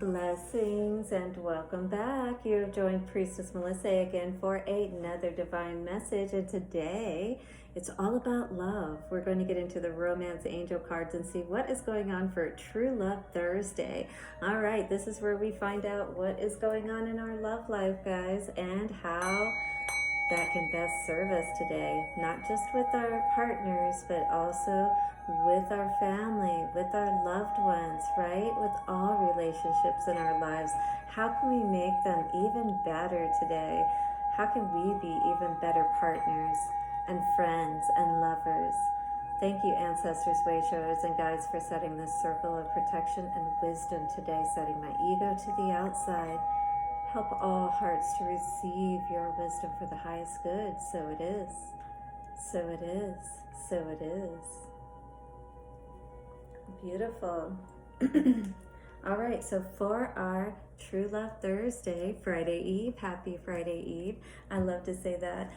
Blessings and welcome back. You have joined Priestess Melissa again for another divine message, and today it's all about love. We're going to get into the romance angel cards and see what is going on for True Love Thursday. All right, this is where we find out what is going on in our love life, guys, and how that can best serve us today, not just with our partners, but also with our family, with our loved ones, right? With all relationships in our lives. How can we make them even better today? How can we be even better partners and friends and lovers? Thank you, ancestors, way showers, and guides, for setting this circle of protection and wisdom today, setting my ego to the outside. Help all hearts to receive your wisdom for the highest good. So it is. So it is. So it is. Beautiful. All right, so for our True Love Thursday, Friday Eve, happy Friday Eve. I love to say that.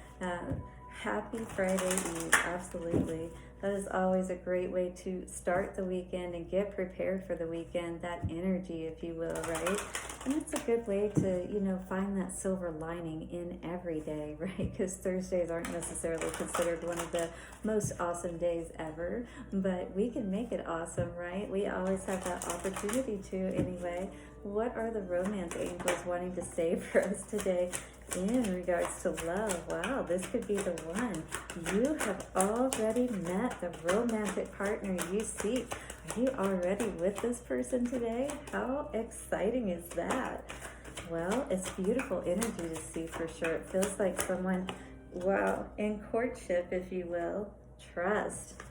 Happy Friday Eve, absolutely. That is always a great way to start the weekend and get prepared for the weekend, that energy, if you will, right? And it's a good way to, find that silver lining in every day, right? Because Thursdays aren't necessarily considered one of the most awesome days ever, but we can make it awesome, right? We always have that opportunity to anyway. What are the romance angels wanting to say for us today in regards to love? Wow, this could be the one. You have already met the romantic partner you seek. Are you already with this person today? How exciting is that? Well, it's beautiful energy to see for sure. It feels like someone, wow, in courtship, if you will. Trust.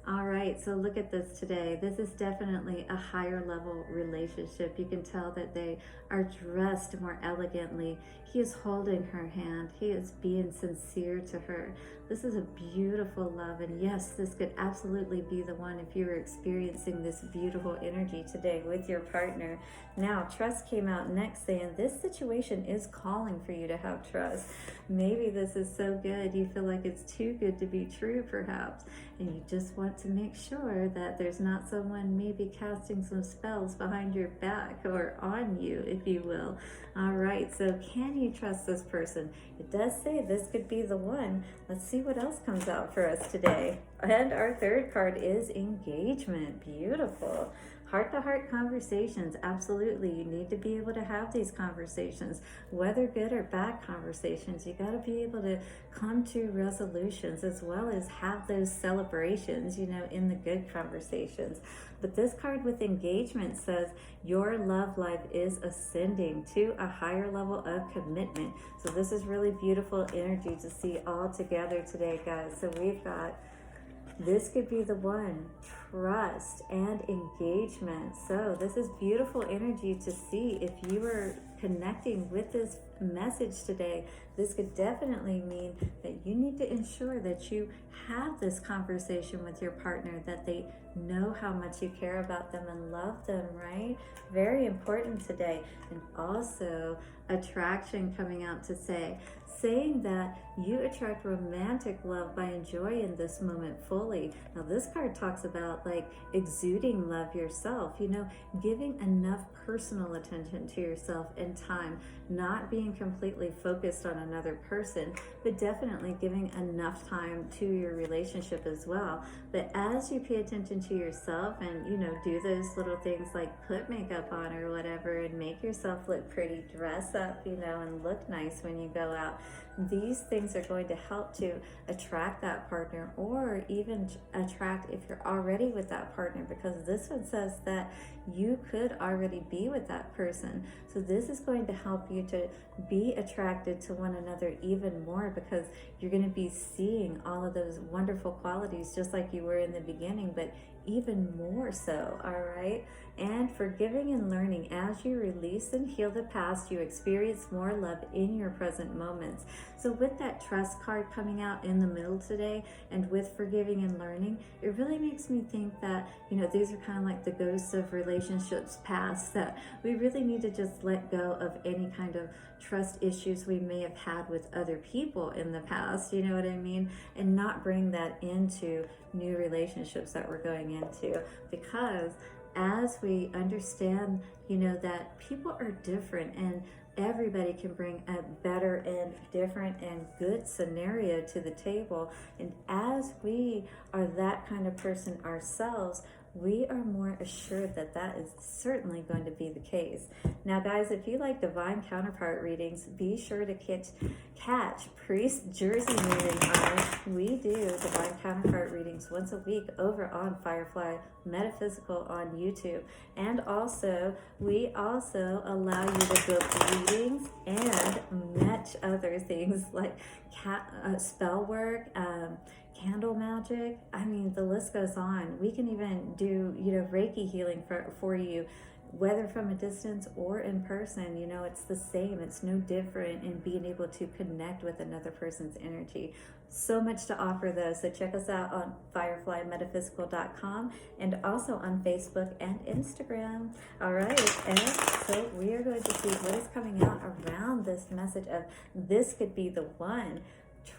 All right, so look at this today. This is definitely a higher level relationship. You can tell that they are dressed more elegantly. He is holding her hand. He is being sincere to her. This is a beautiful love, and yes, this could absolutely be the one if you were experiencing this beautiful energy today with your partner. Now, trust came out next, saying this situation is calling for you to have trust. Maybe this is so good, you feel like it's too good to be true, perhaps, and you just want to make sure that there's not someone maybe casting some spells behind your back or on you, if you will. All right, so can you trust this person? It does say this could be the one. Let's see what else comes out for us today. And our third card is engagement. Beautiful. Heart-to-heart conversations, absolutely. You need to be able to have these conversations, whether good or bad conversations. You got to be able to come to resolutions as well as have those celebrations, in the good conversations. But this card with engagement says your love life is ascending to a higher level of commitment. So this is really beautiful energy to see all together today, guys. So we've got, this could be the one, trust and engagement. So this is beautiful energy to see. If you are connecting with this message today, this could definitely mean that you need to ensure that you have this conversation with your partner, that they know how much you care about them and love them, right? Very important today. And also attraction coming out to saying that you attract romantic love by enjoying this moment fully. Now this card talks about like exuding love yourself, giving enough personal attention to yourself and time, not being completely focused on another person, but definitely giving enough time to your relationship as well. But as you pay attention to yourself and, do those little things like put makeup on or whatever and make yourself look pretty, dress up, and look nice when you go out, these things are going to help to attract that partner, or even attract if you're already with that partner, because this one says that you could already be with that person. So this is going to help you to be attracted to one another even more, because you're going to be seeing all of those wonderful qualities just like you were in the beginning, but even more so. All right. And forgiving and learning. As you release and heal the past, you experience more love in your present moments. So with that trust card coming out in the middle today, and with forgiving and learning, it really makes me think that, these are kind of like the ghosts of relationships past, that we really need to just let go of any kind of trust issues we may have had with other people in the past, you know what I mean? And not bring that into new relationships that we're going into, because as we understand, you know, that people are different and everybody can bring a better and different and good scenario to the table. And as we are that kind of person ourselves, we are more assured that that is certainly going to be the case. Now, guys, if you like divine counterpart readings, be sure to catch Priest Jersey Moon and I. We do divine counterpart readings once a week over on Firefly Metaphysical on YouTube. And also, we also allow you to book readings and match other things like spell work, candle magic. I mean, the list goes on. We can even do, you know, Reiki healing for you, whether from a distance or in person. You know, it's the same. It's no different in being able to connect with another person's energy. So much to offer though. So check us out on fireflymetaphysical.com and also on Facebook and Instagram. All right. And so we are going to see what is coming out around this message of this could be the one.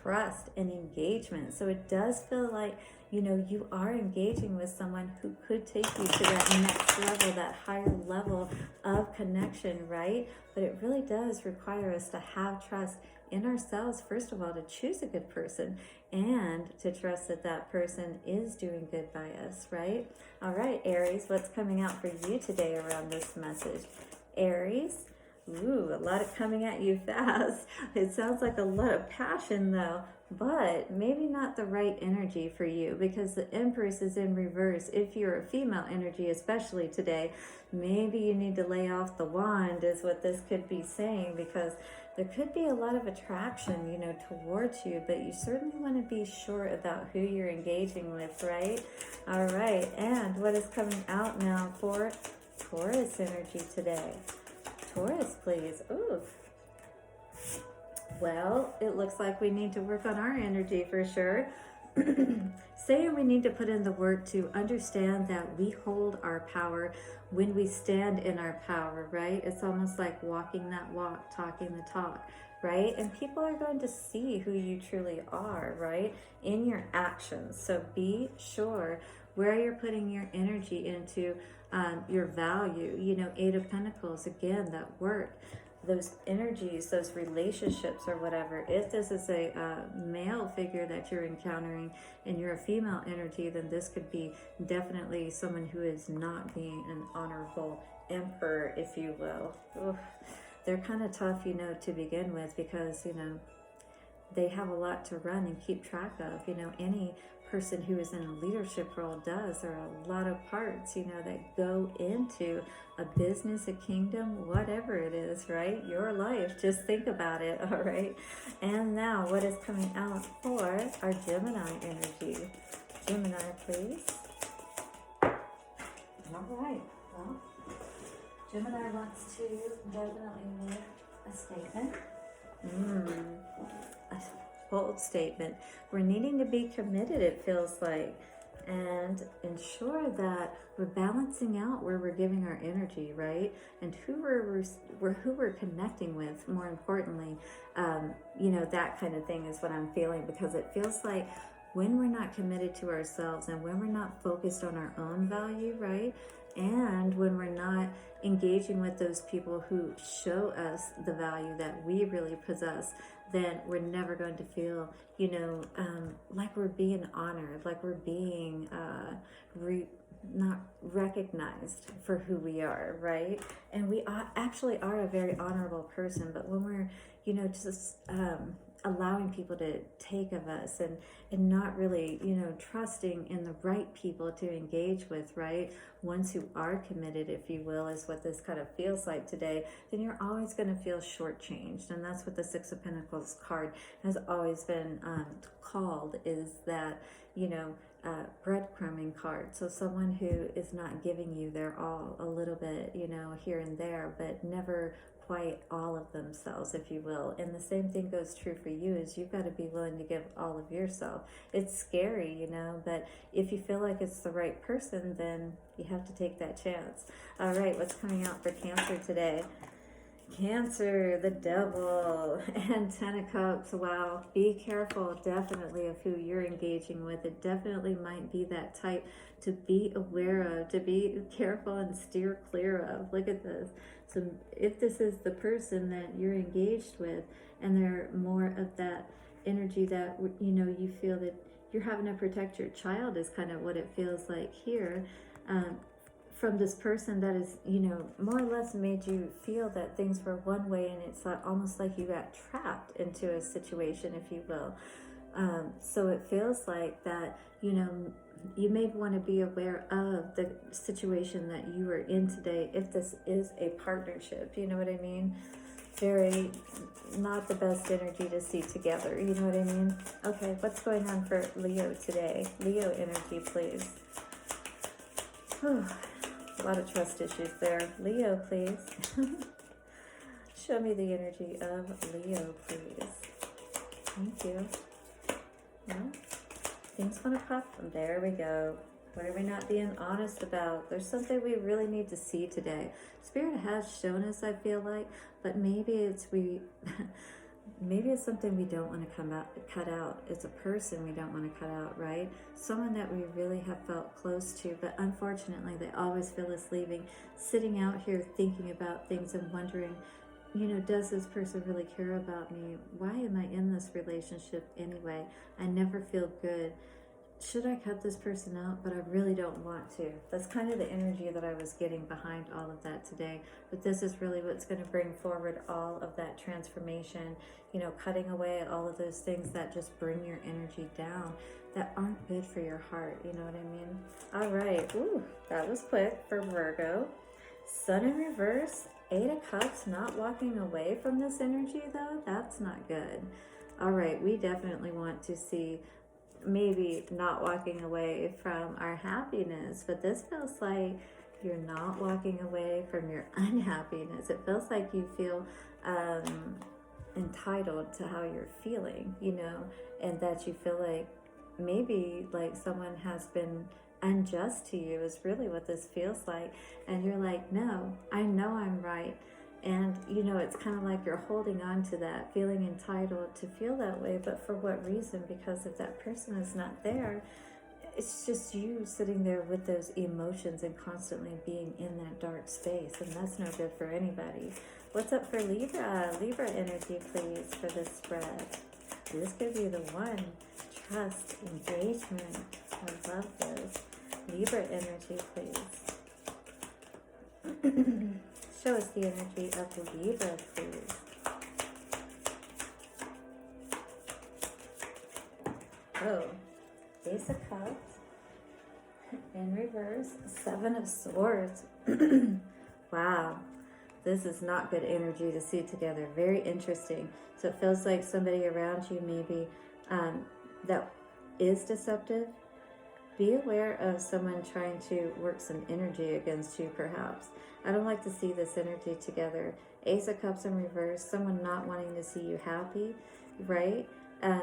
Trust and engagement. So it does feel like, you know, you are engaging with someone who could take you to that next level, that higher level of connection, right? But it really does require us to have trust in ourselves, first of all, to choose a good person and to trust that that person is doing good by us, right? All right, Aries, what's coming out for you today around this message? Aries, ooh, a lot of coming at you fast. It sounds like a lot of passion though, but maybe not the right energy for you because the Empress is in reverse. If you're a female energy, especially today, maybe you need to lay off the wand is what this could be saying, because there could be a lot of attraction, you know, towards you, but you certainly want to be sure about who you're engaging with, right? All right, and what is coming out now for Taurus energy today? Taurus, please. Ooh. Well, it looks like we need to work on our energy for sure. Saying we need to put in the work to understand that we hold our power when we stand in our power, right? It's almost like walking that walk, talking the talk, right? And people are going to see who you truly are, right? In your actions. So be sure where you're putting your energy into, your value. You know, Eight of Pentacles, again, that work, those energies, those relationships or whatever. If this is a male figure that you're encountering and you're a female energy, then this could be definitely someone who is not being an honorable emperor, if you will. Oof. They're kind of tough, you know, to begin with, because, you know, they have a lot to run and keep track of. You know, any person who is in a leadership role does. There are a lot of parts, you know, that go into a business, a kingdom, whatever it is, right? Your life. Just think about it, all right? And now what is coming out for our Gemini energy? Gemini, please. All right. Well, Gemini wants to definitely make a statement. A bold statement. We're needing to be committed, it feels like, and ensure that we're balancing out where we're giving our energy, right? And who we're connecting with, more importantly. You know, that kind of thing is what I'm feeling, because it feels like when we're not committed to ourselves and when we're not focused on our own value, right? And when we're not engaging with those people who show us the value that we really possess, then we're never going to feel, you know, like we're being honored, like we're being not recognized for who we are, right? And we actually are a very honorable person, but when we're, you know, just allowing people to take of us and not really, you know, trusting in the right people to engage with, right? Ones who are committed, if you will, is what this kind of feels like today, then you're always going to feel shortchanged. And that's what the Six of Pentacles card has always been called, is that, you know, breadcrumbing card. So someone who is not giving you their all, a little bit, you know, here and there, but never quite all of themselves, if you will. And the same thing goes true for you, is you've got to be willing to give all of yourself. It's scary, you know, but if you feel like it's the right person, then you have to take that chance. All right, what's coming out for Cancer today? Cancer, the devil, and Ten of Cups. Wow, be careful definitely of who you're engaging with. It definitely might be that type to be aware of, to be careful and steer clear of. Look at this. So if this is the person that you're engaged with and they're more of that energy that, you know, you feel that you're having to protect your child is kind of what it feels like here. From this person that is, you know, more or less made you feel that things were one way, and it's like, almost like you got trapped into a situation, if you will. So it feels like that, you know, you may want to be aware of the situation that you are in today, if this is a partnership, you know what I mean? Very not the best energy to see together, you know what I mean? Okay, what's going on for Leo today? Leo energy, please. Whew. A lot of trust issues there. Leo, please. Show me the energy of Leo, please. Thank you. Well, things want to pop from there. We go. What are we not being honest about? There's something we really need to see today. Spirit has shown us, I feel like, but maybe it's maybe it's something we don't want to cut out. It's a person we don't want to cut out, right? Someone that we really have felt close to, but unfortunately they always feel us leaving, sitting out here thinking about things and wondering, you know, does this person really care about me? Why am I in this relationship anyway? I never feel good. Should I cut this person out? But I really don't want to. That's kind of the energy that I was getting behind all of that today. But this is really what's going to bring forward all of that transformation, you know, cutting away all of those things that just bring your energy down, that aren't good for your heart, you know what I mean? All right, ooh, that was quick for Virgo. Sun in reverse, 8 of Cups, not walking away from this energy though, that's not good. All right, we definitely want to see maybe not walking away from our happiness, but this feels like you're not walking away from your unhappiness. It feels like you feel entitled to how you're feeling, you know, and that you feel like maybe like someone has been unjust to you is really what this feels like. And you're like, no, I know I'm right. And, you know, it's kind of like you're holding on to that, feeling entitled to feel that way. But for what reason? Because if that person is not there, it's just you sitting there with those emotions and constantly being in that dark space. And that's no good for anybody. What's up for Libra? Libra energy, please, for this spread. This could be the one. Trust, engagement. I love this. Libra energy, please. Show us the energy of the Libra, please. Oh, Ace of Cups in reverse, 7 of Swords. Wow, this is not good energy to see together. Very interesting. So it feels like somebody around you maybe that is deceptive. Be aware of someone trying to work some energy against you, perhaps. I don't like to see this energy together. Ace of Cups in reverse, someone not wanting to see you happy, right?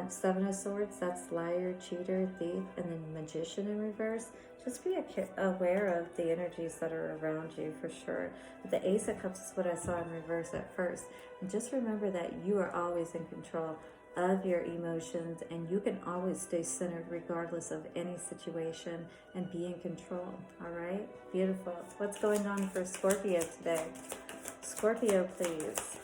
7 of Swords, that's liar, cheater, thief, and then Magician in reverse. Just be aware of the energies that are around you for sure. But the Ace of Cups is what I saw in reverse at first. And just remember that you are always in control of your emotions, and you can always stay centered regardless of any situation and be in control. All right, beautiful. What's going on for Scorpio today? Scorpio, please.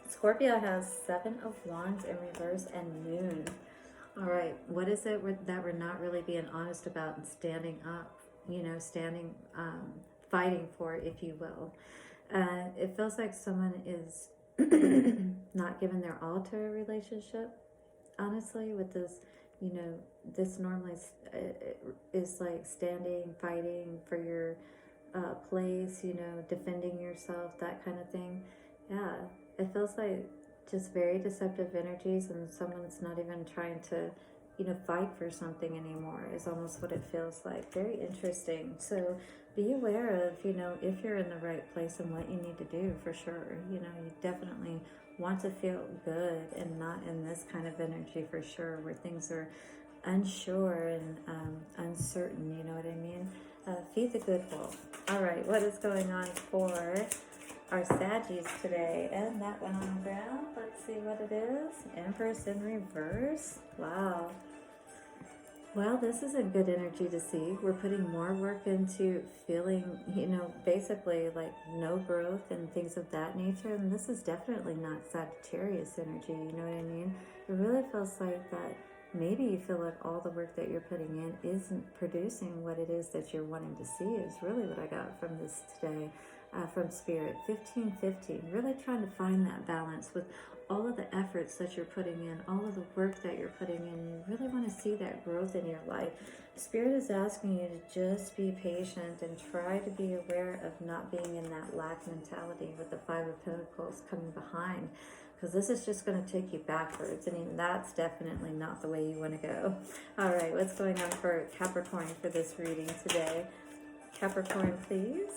Scorpio has 7 of Wands in reverse and Moon. All right, what is it that we're not really being honest about and standing up, you know, fighting for, if you will? It feels like someone is not giving their all to a relationship, honestly, with this, you know, this normally is like standing, fighting for your place, you know, defending yourself, that kind of thing. Yeah, it feels like just very deceptive energies, and someone's not even trying to, you know, fight for something anymore is almost what it feels like. Very interesting. So be aware of, you know, if you're in the right place and what you need to do for sure. You know, you definitely want to feel good and not in this kind of energy for sure, where things are unsure and uncertain, you know what I mean? Feed the good wolf. All right, what is going on for our Saggies today. And that one on the ground. Let's see what it is. Empress in reverse. Wow. Well, this isn't good energy to see. We're putting more work into feeling, basically like no growth and things of that nature. And this is definitely not Sagittarius energy, you know what I mean? It really feels like that maybe you feel like all the work that you're putting in isn't producing what it is that you're wanting to see, is really what I got from this today, from Spirit. 15-15, really trying to find that balance with all of the efforts that you're putting in, all of the work that you're putting in. You really want to see that growth in your life. Spirit is asking you to just be patient and try to be aware of not being in that lack mentality with the Five of Pentacles coming behind, because this is just going to take you backwards. I mean, that's definitely not the way you want to go. All right, what's going on for Capricorn for this reading today? Capricorn, please.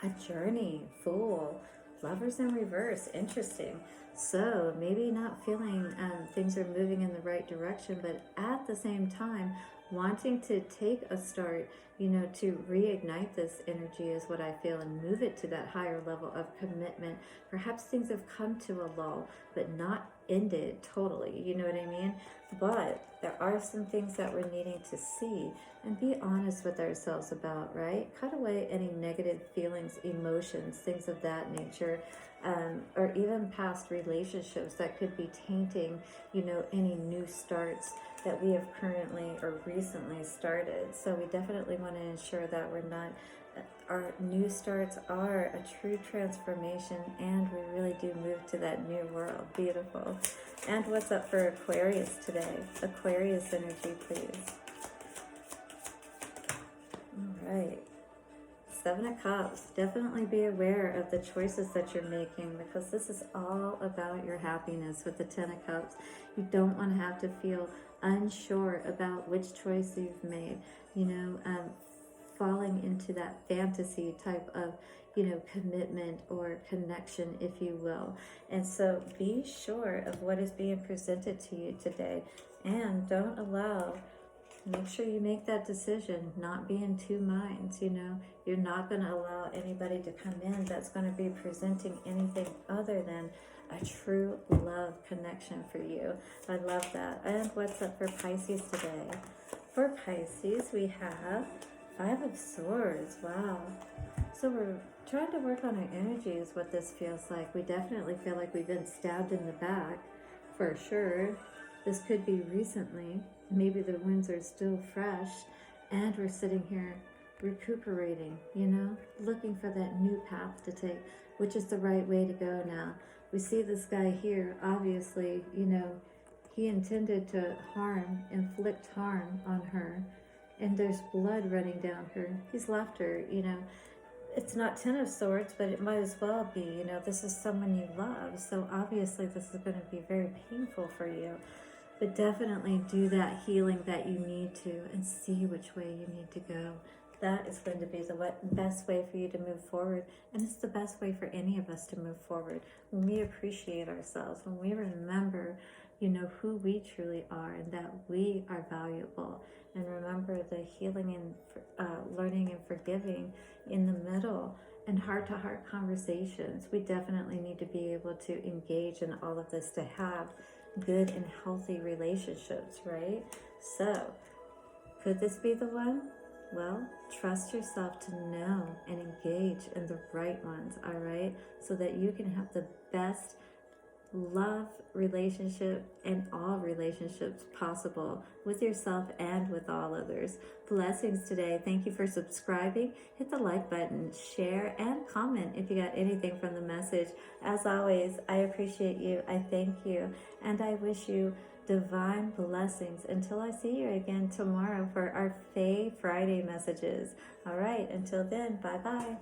A journey, Fool. Lovers in reverse, interesting. So maybe not feeling things are moving in the right direction, but at the same time wanting to take a start, to reignite this energy is what I feel, and move it to that higher level of commitment. Perhaps things have come to a lull, but not ended totally, you know what I mean? But there are some things that we're needing to see and be honest with ourselves about, right? Cut away any negative feelings, emotions, things of that nature, or even past relationships that could be tainting, any new starts that we have currently or recently started. So we definitely want to ensure that we're not, our new starts are a true transformation, and we really do move to that new world. Beautiful. And what's up for Aquarius today? Aquarius energy, please. All right. Seven of Cups. Definitely be aware of the choices that you're making, because this is all about your happiness with the Ten of Cups. You don't want to have to feel unsure about which choice you've made, falling into that fantasy type of, commitment or connection, if you will. And so be sure of what is being presented to you today, and don't allow, make sure you make that decision, not be in two minds. You're not going to allow anybody to come in that's going to be presenting anything other than a true love connection for you. I love that. And what's up for Pisces today? For Pisces, we have Five of Swords. Wow. So we're trying to work on our energy is what this feels like. We definitely feel like we've been stabbed in the back, for sure. This could be recently. Maybe the winds are still fresh, and we're sitting here recuperating, looking for that new path to take, which is the right way to go now. We see this guy here, obviously, he intended to inflict harm on her, and there's blood running down her. He's left her, It's not Ten of Swords, but it might as well be, this is someone you love. So obviously this is going to be very painful for you. But definitely do that healing that you need to, and see which way you need to go. That is going to be the best way for you to move forward. And it's the best way for any of us to move forward. When we appreciate ourselves, when we remember, who we truly are, and that we are valuable. And remember the healing and learning and forgiving in the middle, and heart-to-heart conversations. We definitely need to be able to engage in all of this to have good and healthy relationships, right? So, could this be the one? Well, trust yourself to know and engage in the right ones, all right? So that you can have the best love relationship and all relationships possible with yourself and with all others. Blessings today. Thank you for subscribing. Hit the like button, share, and comment if you got anything from the message. As always, I appreciate you. I thank you. And I wish you divine blessings until I see you again tomorrow for our Fae Friday messages. All right. Until then, bye-bye.